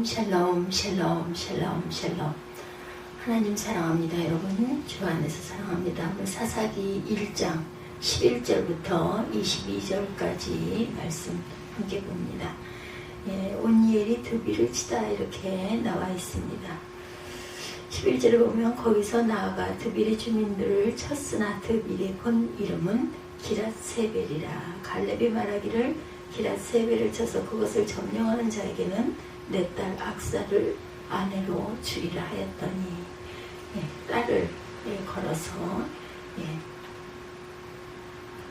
샬롬 샬롬 샬롬 샬롬. 하나님 사랑합니다. 여러분 주 안에서 사랑합니다. 오늘 사사기 1장 11절부터 22절까지 말씀 함께 봅니다. 온니엘이 드비를 치다 이렇게 나와 있습니다. 11절을 보면 거기서 나아가 드빌의 주민들을 쳤으나 드빌의 본 이름은 기랏세벨이라. 갈렙이 말하기를 기랏세벨을 쳐서 그것을 점령하는 자에게는 내 딸 악사를 아내로 주리라 하였더니 딸을 걸어서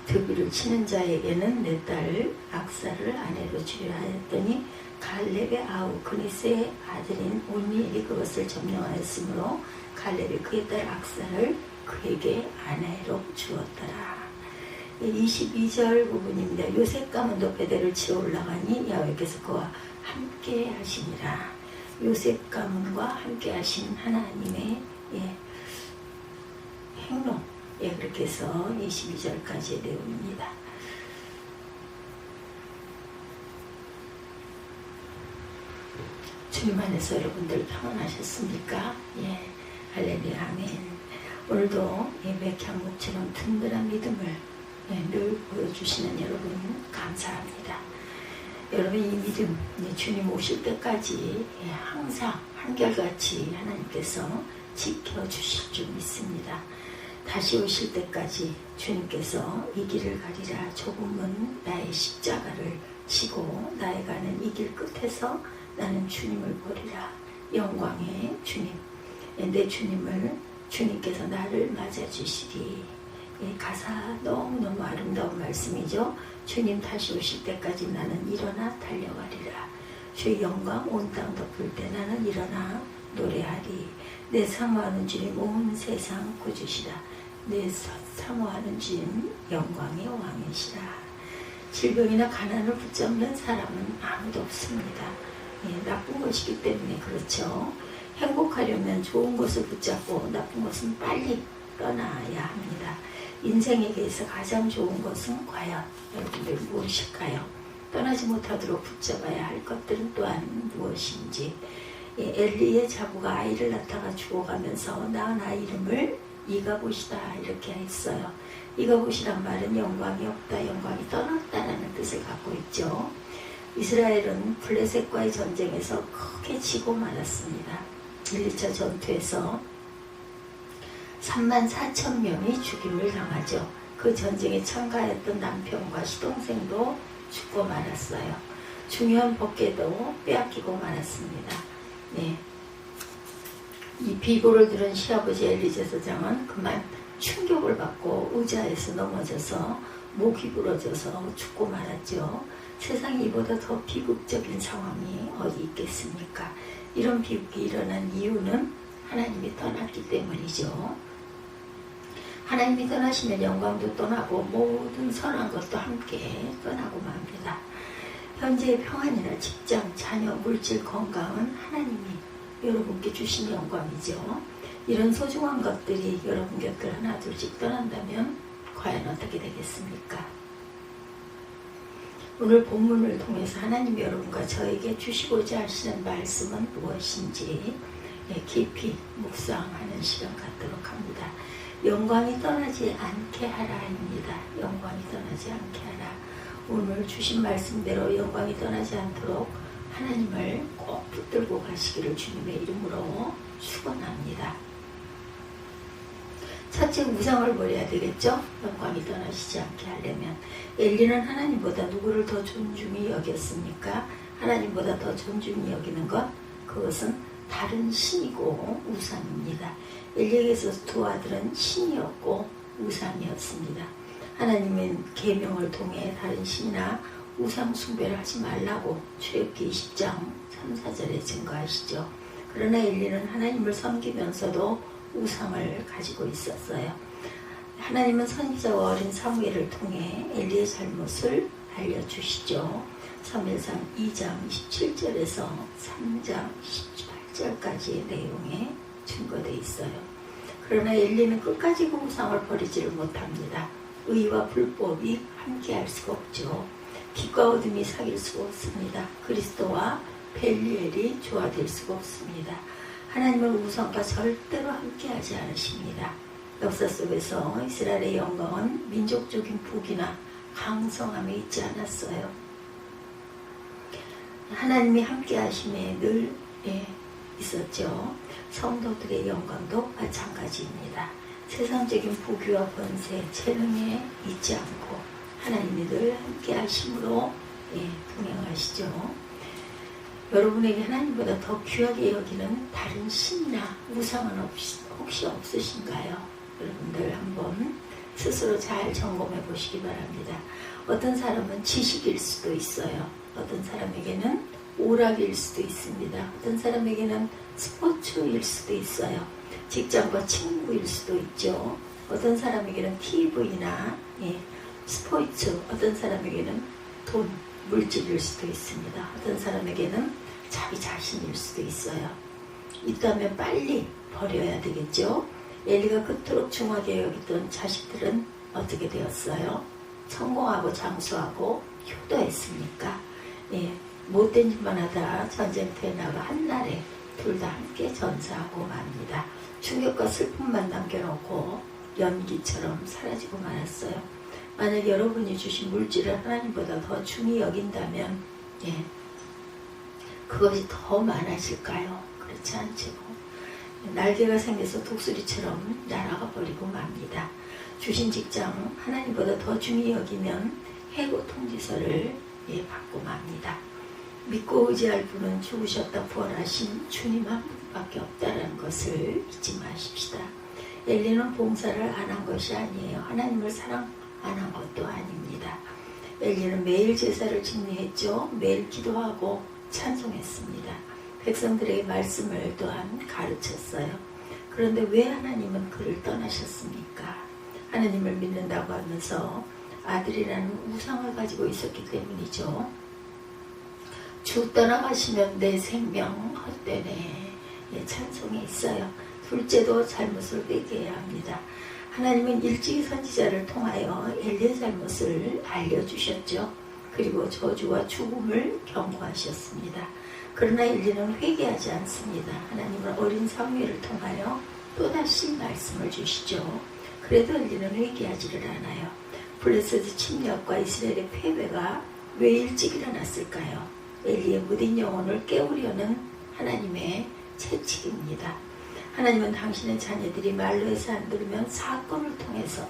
드빌을 치는 자에게는 내 딸 악사를 아내로 주리라 하였더니 갈렙의 아우 그니스의 아들인 온니엘이 그것을 점령하였으므로 갈렙이 그의 딸 악사를 그에게 아내로 주었더라. 22절 부분입니다. 요셉 가문 높배대를 치러 올라가니 야훼께서 그와 함께 하시니라. 요셉 가문과 함께 하신 하나님의 행동, 그렇게 해서 22절까지의 내용입니다. 주님 안에서 여러분들 평안하셨습니까? 할렐루야 아멘. 오늘도 맥향목처럼 든든한 믿음을 늘 보여주시는 여러분 감사합니다. 여러분 이 믿음 주님 오실 때까지 항상 한결같이 하나님께서 지켜주실 줄 믿습니다. 다시 오실 때까지 주님께서 이 길을 가리라. 조금은 나의 십자가를 지고 나의 가는 이 길 끝에서 나는 주님을 보리라. 영광의 주님, 내 주님을 주님께서 나를 맞아주시리. 가사 너무너무 아름다운 말씀이죠. 주님 다시 오실 때까지 나는 일어나 달려가리라. 주의 영광 온 땅 덮을 때 나는 일어나 노래하리. 내 사모하는 주님 온 세상 구주시라. 내 사모하는 주님 영광의 왕이시라. 질병이나 가난을 붙잡는 사람은 아무도 없습니다. 나쁜 것이기 때문에 그렇죠. 행복하려면 좋은 것을 붙잡고 나쁜 것은 빨리 떠나야 합니다. 인생에게서 가장 좋은 것은 과연 여러분들 무엇일까요? 떠나지 못하도록 붙잡아야 할 것들은 또한 무엇인지. 엘리의 자부가 아이를 낳다가 죽어가면서 낳은 아이 이름을 이가봇이다 이렇게 했어요. 이가봇이란 말은 영광이 없다, 영광이 떠났다라는 뜻을 갖고 있죠. 이스라엘은 블레셋과의 전쟁에서 크게 지고 말았습니다. 1, 2차 전투에서 34,000명이 죽임을 당하죠. 그 전쟁에 참가했던 남편과 시동생도 죽고 말았어요. 중요한 법궤도 빼앗기고 말았습니다. 이 비고를 들은 시아버지 엘리제사장은 그만 충격을 받고 의자에서 넘어져서 목이 부러져서 죽고 말았죠. 세상에 이보다 더 비극적인 상황이 어디 있겠습니까? 이런 비극이 일어난 이유는 하나님이 떠났기 때문이죠. 하나님이 떠나시면 영광도 떠나고 모든 선한 것도 함께 떠나고 맙니다. 현재의 평안이나 직장, 자녀, 물질, 건강은 하나님이 여러분께 주신 영광이죠. 이런 소중한 것들이 여러분 곁을 하나 둘씩 떠난다면 과연 어떻게 되겠습니까? 오늘 본문을 통해서 하나님이 여러분과 저에게 주시고자 하시는 말씀은 무엇인지 깊이 묵상하는 시간 갖도록 합니다. 영광이 떠나지 않게 하라입니다. 영광이 떠나지 않게 하라. 오늘 주신 말씀대로 영광이 떠나지 않도록 하나님을 꼭 붙들고 가시기를 주님의 이름으로 축원합니다. 첫째 우상을 버려야 되겠죠. 영광이 떠나시지 않게 하려면. 엘리는 하나님보다 누구를 더 존중히 여겼습니까? 하나님보다 더 존중히 여기는 것, 그것은 다른 신이고 우상입니다. 엘리에게서 두 아들은 신이었고 우상이었습니다. 하나님은 계명을 통해 다른 신이나 우상 숭배를 하지 말라고 출애굽기 20장 3, 4절에 증거하시죠. 그러나 엘리는 하나님을 섬기면서도 우상을 가지고 있었어요. 하나님은 선지자와 어린 사무엘을 통해 엘리의 잘못을 알려주시죠. 사무엘상 2장 17절에서 3장 18절까지의 내용에 증거되어 있어요. 그러나 엘리는 끝까지 그 우상을 버리지를 못합니다. 의와 불법이 함께할 수가 없죠. 빛과 어둠이 사귈 수가 없습니다. 그리스도와 벨리엘이 조화될 수가 없습니다. 하나님은 우상과 절대로 함께하지 않으십니다. 역사 속에서 이스라엘의 영광은 민족적인 부귀나 강성함에 있지 않았어요. 하나님이 함께하심에 늘 있었죠. 성도들의 영광도 마찬가지입니다. 세상적인 부귀와 권세, 재능에 있지 않고 하나님이 늘 함께하심으로 분명하시죠. 여러분에게 하나님보다 더 귀하게 여기는 다른 신이나 우상은 혹시 없으신가요? 여러분들 한번 스스로 잘 점검해 보시기 바랍니다. 어떤 사람은 지식일 수도 있어요. 어떤 사람에게는 오락일 수도 있습니다. 어떤 사람에게는 스포츠일 수도 있어요. 직장과 친구일 수도 있죠. 어떤 사람에게는 TV나 스포츠, 어떤 사람에게는 돈, 물질일 수도 있습니다. 어떤 사람에게는 자기 자신일 수도 있어요. 있다면 빨리 버려야 되겠죠. 엘리가 그토록 중하게 여기던 자식들은 어떻게 되었어요? 성공하고 장수하고 효도했습니까? 못된 짓만 하다 전쟁터에 나가 한날에 둘 다 함께 전사하고 맙니다. 충격과 슬픔만 남겨놓고 연기처럼 사라지고 말았어요. 만약 여러분이 주신 물질을 하나님보다 더 중히 여긴다면 그것이 더 많아질까요? 그렇지 않죠. 날개가 생겨서 독수리처럼 날아가 버리고 맙니다. 주신 직장 하나님보다 더 중히 여기면 해고 통지서를 받고 맙니다. 믿고 의지할 분은 죽으셨다 부활하신 주님 한 분밖에 없다는 것을 잊지 마십시다. 엘리는 봉사를 안 한 것이 아니에요. 하나님을 사랑 안 한 것도 아닙니다. 엘리는 매일 제사를 집례했죠. 매일 기도하고 찬송했습니다. 백성들에게 말씀을 또한 가르쳤어요. 그런데 왜 하나님은 그를 떠나셨습니까? 하나님을 믿는다고 하면서 아들이라는 우상을 가지고 있었기 때문이죠. 주 떠나가시면 내 생명 헛되네. 찬송에 있어요. 둘째도 잘못을 회개해야 합니다. 하나님은 일찍이 선지자를 통하여 엘리의 잘못을 알려주셨죠. 그리고 저주와 죽음을 경고하셨습니다. 그러나 엘리는 회개하지 않습니다. 하나님은 어린 사무엘을 통하여 또다시 말씀을 주시죠. 그래도 엘리는 회개하지를 않아요. 블레셋의 침략과 이스라엘의 패배가 왜 일찍 일어났을까요? 엘리의 무딘 영혼을 깨우려는 하나님의 채찍입니다. 하나님은 당신의 자녀들이 말로 해서 안 들으면 사건을 통해서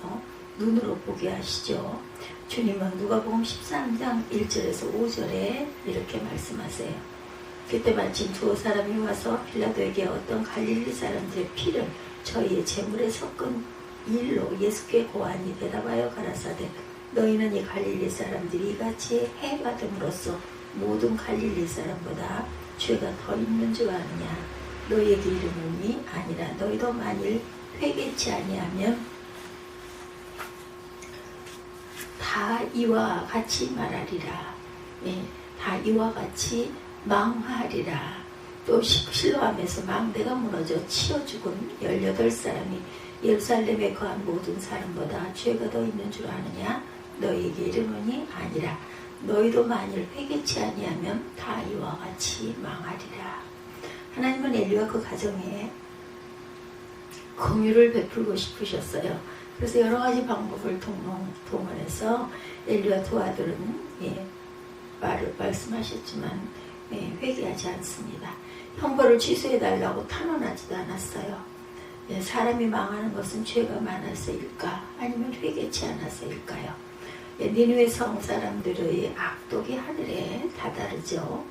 눈으로 보게 하시죠. 주님은 누가복음 13장 1절에서 5절에 이렇게 말씀하세요. 그때 마침 두 사람이 와서 빌라도에게 어떤 갈릴리 사람들의 피를 저희의 제물에 섞은 일로 예수께 고하니 대답하여 가라사대 너희는 이 갈릴리 사람들이 이같이 해받음으로써 모든 갈릴리 사람보다 죄가 더 있는 줄 아느냐. 너희에게 이르노니 아니라 너희도 만일 회개치 아니하면 다 이와 같이 말하리라. 다 이와 같이 망하리라. 또 실로암에서 망대가 무너져 치어 죽은 18사람이 예루살렘에 거한 모든 사람보다 죄가 더 있는 줄 아느냐. 너희에게 이르노니 아니라 너희도 만일 회개치 아니하면 다 이와 같이 망하리라. 하나님은 엘리와 그 가정에 긍휼을 베풀고 싶으셨어요. 그래서 여러 가지 방법을 동원해서 엘리와 두 아들은 말씀하셨지만 회개하지 않습니다. 형벌을 취소해달라고 탄원하지도 않았어요. 사람이 망하는 것은 죄가 많아서일까 아니면 회개치 않아서일까요? 니느웨 성 사람들의 악독이 하늘에 다다르죠.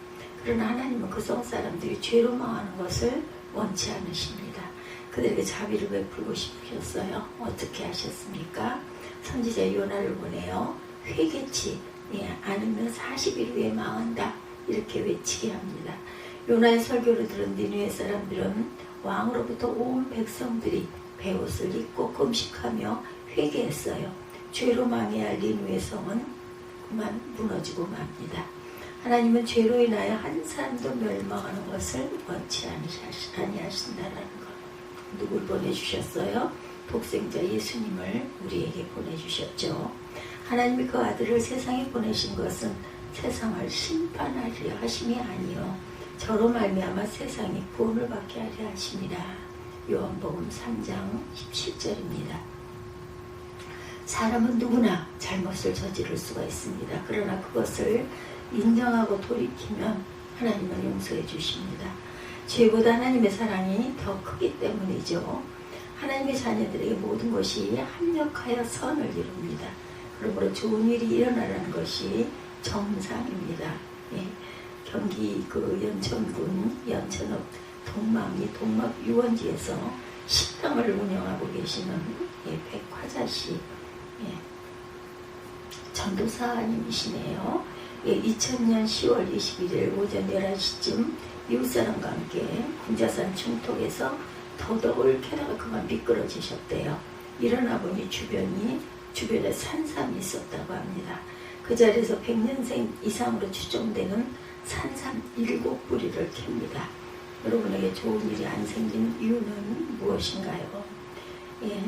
그러나 하나님은 그 성 사람들이 죄로 망하는 것을 원치 않으십니다. 그들에게 자비를 베풀고 싶으셨어요. 어떻게 하셨습니까? 선지자 요나를 보내요. 회개치 않으면 40일 후에 망한다. 이렇게 외치게 합니다. 요나의 설교를 들은 니느웨 사람들은 왕으로부터 온 백성들이 베옷을 입고 금식하며 회개했어요. 죄로 망해야 할 니느웨 성은 그만 무너지고 맙니다. 하나님은 죄로 인하여 한 사람도 멸망하는 것을 원치 아니하신다는 것. 누굴 보내주셨어요? 독생자 예수님을 우리에게 보내주셨죠. 하나님이 그 아들을 세상에 보내신 것은 세상을 심판하려 하심이 아니요 저로 말미암아 세상이 구원을 받게 하려 하심이라. 요한복음 3장 17절입니다. 사람은 누구나 잘못을 저지를 수가 있습니다. 그러나 그것을 인정하고 돌이키면 하나님은 용서해 주십니다. 죄보다 하나님의 사랑이 더 크기 때문이죠. 하나님의 자녀들에게 모든 것이 합력하여 선을 이룹니다. 그러므로 좋은 일이 일어나라는 것이 정상입니다. 예. 경기 연천군 연천읍 동막 유원지에서 식당을 운영하고 계시는 백화자씨 전도사님이시네요. 2000년 10월 21일 오전 11시쯤 미국 사람과 함께 군자산 중턱에서 더덕을 캐다가 그만 미끄러지셨대요. 일어나 보니 주변에 산삼이 있었다고 합니다. 그 자리에서 100년생 이상으로 추정되는 산삼 7뿌리를 캡니다. 여러분에게 좋은 일이 안 생긴 이유는 무엇인가요?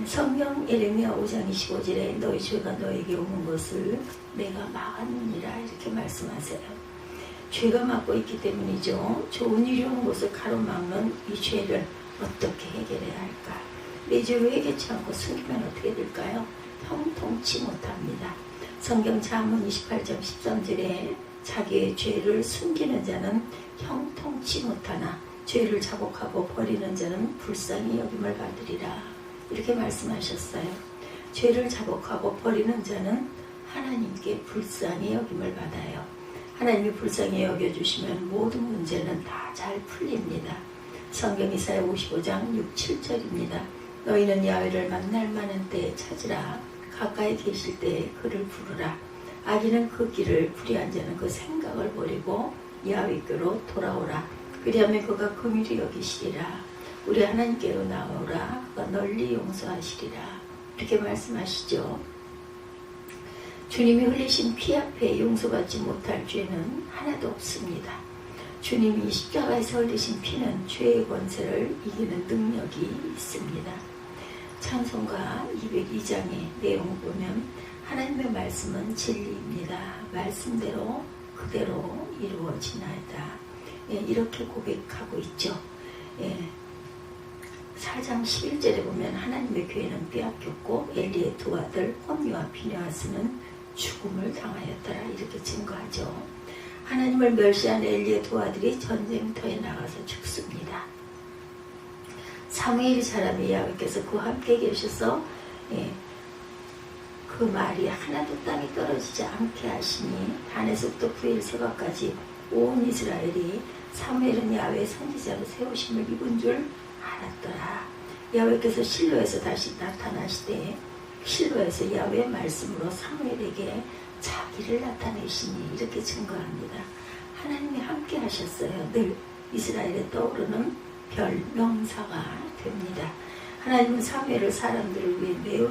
성경 에레미야 5장 25절에 너희 죄가 너에게 오는 것을 내가 막았느니라 이렇게 말씀하세요. 죄가 막고 있기 때문이죠. 좋은 일이 오는 것을 가로막는 이 죄를 어떻게 해결해야 할까? 내 죄를 해결치 않고 숨기면 어떻게 될까요? 형통치 못합니다. 성경 잠언 28장 13절에 자기의 죄를 숨기는 자는 형통치 못하나 죄를 자복하고 버리는 자는 불쌍히 여김을 받으리라 이렇게 말씀하셨어요. 죄를 자복하고 버리는 자는 하나님께 불쌍히 여김을 받아요. 하나님이 불쌍히 여겨주시면 모든 문제는 다 잘 풀립니다. 성경 이사야 55장 6, 7절입니다. 너희는 야훼를 만날 만한 때에 찾으라. 가까이 계실 때에 그를 부르라. 악인은 그 길을 불의한 자는 그 생각을 버리고 야훼께로 돌아오라. 그리하면 그가 긍휼히 여기시리라. 우리 하나님께로 나오라. 그가 널리 용서하시리라. 이렇게 말씀하시죠. 주님이 흘리신 피 앞에 용서받지 못할 죄는 하나도 없습니다. 주님이 십자가에서 흘리신 피는 죄의 권세를 이기는 능력이 있습니다. 찬송가 202장의 내용을 보면 하나님의 말씀은 진리입니다. 말씀대로 그대로 이루어지나이다. 이렇게 고백하고 있죠. 4장 11절에 보면 하나님의 교회는 빼앗겼고 엘리의 두 아들 홈리와 피네아스는 죽음을 당하였더라 이렇게 증거하죠. 하나님을 멸시한 엘리의 두 아들이 전쟁터에 나가서 죽습니다. 사무엘 사람이 야훼께서 그와 함께 계셔서 그 말이 하나도 땅에 떨어지지 않게 하시니 단에서부터 부엘세바까지 온 이스라엘이 사무엘은 야훼의 선지자로 세우심을 입은 줄 알았더라. 야훼께서 실로에서 다시 나타나시되 실로에서 야훼의 말씀으로 사무엘에게 자기를 나타내시니 이렇게 증거합니다. 하나님이 함께 하셨어요. 늘 이스라엘에 떠오르는 별 명사가 됩니다. 하나님은 사무엘을 사람들을 위해 매우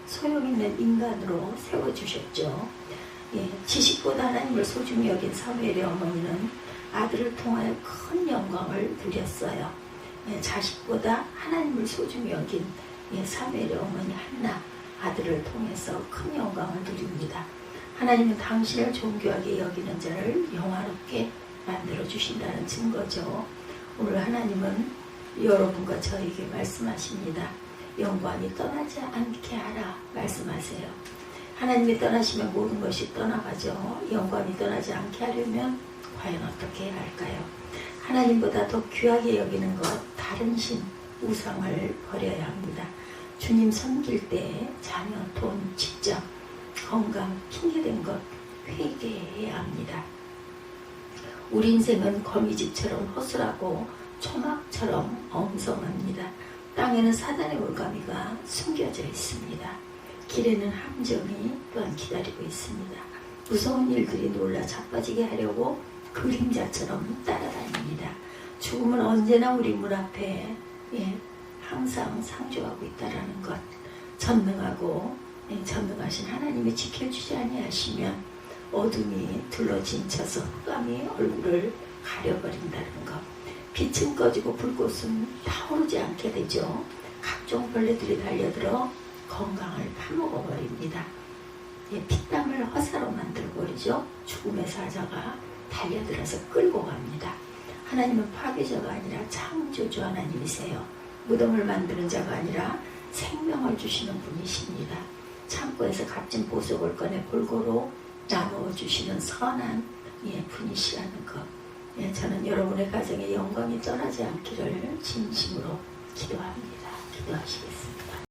소용있는 인간으로 세워주셨죠. 지식보다 하나님을 소중히 여긴 사무엘의 어머니는 아들을 통하여 큰 영광을 누렸어요. 자식보다 하나님을 소중히 여긴 사무엘의 어머니 한나 아들을 통해서 큰 영광을 누립니다. 하나님은 당신을 존귀하게 여기는 자를 영화롭게 만들어주신다는 증거죠. 오늘 하나님은 여러분과 저에게 말씀하십니다. 영광이 떠나지 않게 하라 말씀하세요. 하나님이 떠나시면 모든 것이 떠나가죠. 영광이 떠나지 않게 하려면 과연 어떻게 해야 할까요? 하나님보다 더 귀하게 여기는 것, 다른 신, 우상을 버려야 합니다. 주님 섬길 때 자녀, 돈, 직장, 건강, 핑계된 것 회개해야 합니다. 우리 인생은 거미집처럼 허술하고 초막처럼 엉성합니다. 땅에는 사단의 올가미가 숨겨져 있습니다. 길에는 함정이 또한 기다리고 있습니다. 무서운 일들이 놀라 자빠지게 하려고 그림자처럼 따라다닙니다. 죽음은 언제나 우리 문 앞에 항상 상주하고 있다라는 것, 전능하신 하나님이 지켜주지 아니하시면 어둠이 둘러진 쳐서 흑암이 얼굴을 가려버린다는 것, 빛은 꺼지고 불꽃은 타오르지 않게 되죠. 각종 벌레들이 달려들어 건강을 파먹어버립니다. 피땀을 화사로 만들어버리죠. 죽음의 사자가 달려들어서 끌고 갑니다. 하나님은 파괴자가 아니라 창조주 하나님이세요. 무덤을 만드는 자가 아니라 생명을 주시는 분이십니다. 창고에서 값진 보석을 꺼내 골고루 나누어 주시는 선한 분이시라는 것. 저는 여러분의 가정에 영광이 떠나지 않기를 진심으로 기도합니다. 기도하시겠습니다.